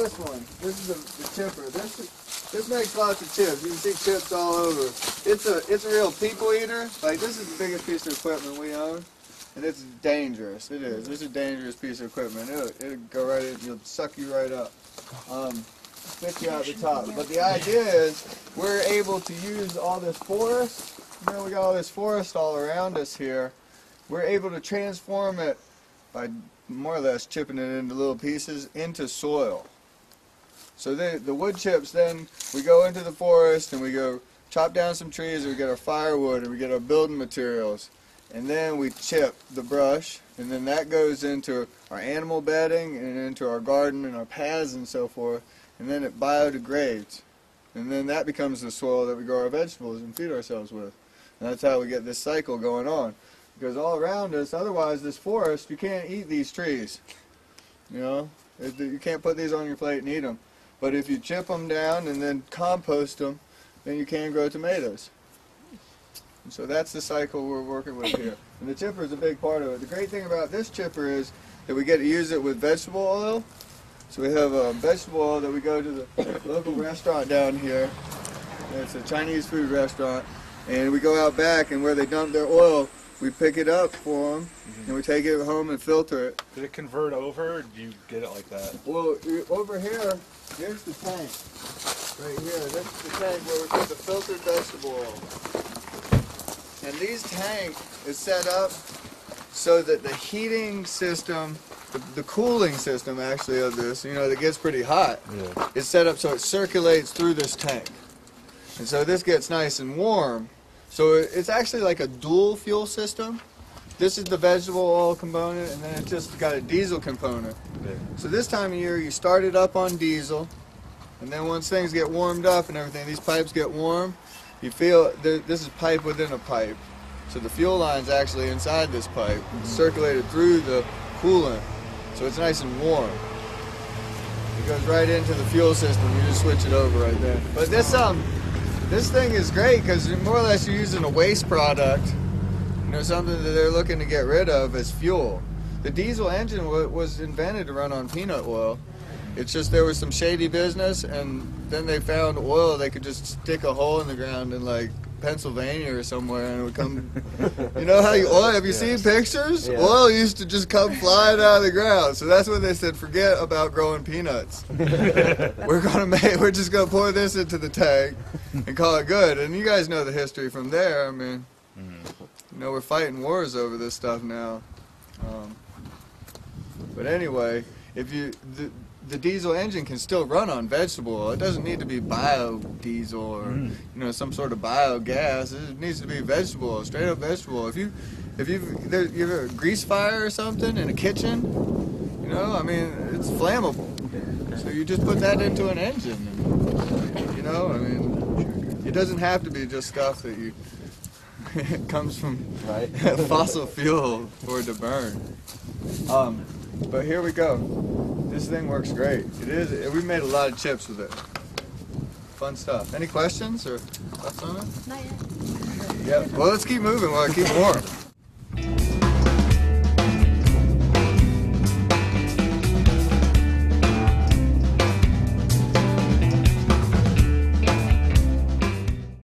this one. This is the chipper. This makes lots of chips. You can see chips all over. It's a real people eater. Like, this is the biggest piece of equipment we own, and it's dangerous. It is. This is a dangerous piece of equipment. It'll go right in. It'll suck you right up. Spit you out the top. But the idea is we're able to use all this forest. You know, we got all this forest all around us here. We're able to transform it by more or less chipping it into little pieces into soil. So the wood chips, then we go into the forest and we go chop down some trees, and we get our firewood and we get our building materials, and then we chip the brush, and then that goes into our animal bedding and into our garden and our paths and so forth, and then it biodegrades, and then that becomes the soil that we grow our vegetables and feed ourselves with. And that's how we get this cycle going on. Because all around us, otherwise this forest, you can't eat these trees. You know, you can't put these on your plate and eat them. But if you chip them down and then compost them, then you can grow tomatoes. And so that's the cycle we're working with here. And the chipper is a big part of it. The great thing about this chipper is that we get to use it with vegetable oil. So we have a vegetable oil that we go to the local restaurant down here. It's a Chinese food restaurant. And we go out back, and where they dump their oil, we pick it up for them, and we take it home and filter it. Did it convert over, or do you get it like that? Well, over here, here's the tank. Right here, this is the tank where we put the filtered vegetable oil. And this tank is set up so that the heating system, the cooling system actually of this, you know, that gets pretty hot, is set up so it circulates through this tank. And so this gets nice and warm. So it's actually like a dual fuel system. This is the vegetable oil component, and then it's just got a diesel component. So this time of year, you start it up on diesel, and then once things get warmed up and everything, these pipes get warm, you feel this is pipe within a pipe. So the fuel line's actually inside this pipe. It's circulated through the coolant, so it's nice and warm. It goes right into the fuel system. You just switch it over right there. But this thing is great because more or less you're using a waste product, you know, something that they're looking to get rid of as fuel. The diesel engine was invented to run on peanut oil. It's just there was some shady business, and then they found oil. They could just stick a hole in the ground in like Pennsylvania or somewhere, and it would come. You know how oil? Have you seen pictures? Yeah. Oil used to just come flying out of the ground. So that's when they said, forget about growing peanuts. We're just gonna pour this into the tank and call it good. And you guys know the history from there. I mean, you know, we're fighting wars over this stuff now. But anyway, if the diesel engine can still run on vegetable oil. It doesn't need to be biodiesel or you know, some sort of biogas. It needs to be vegetable oil, straight up vegetable oil. If you have a grease fire or something in a kitchen, you know, I mean, it's flammable. So you just put that into an engine. And, you know, I mean, it doesn't have to be just stuff that it comes from fossil fuel for it to burn. But here we go. This thing works great. It is. We've made a lot of chips with it. Fun stuff. Any questions or thoughts on it? Not yet. Yeah. Well, let's keep moving while I keep warm.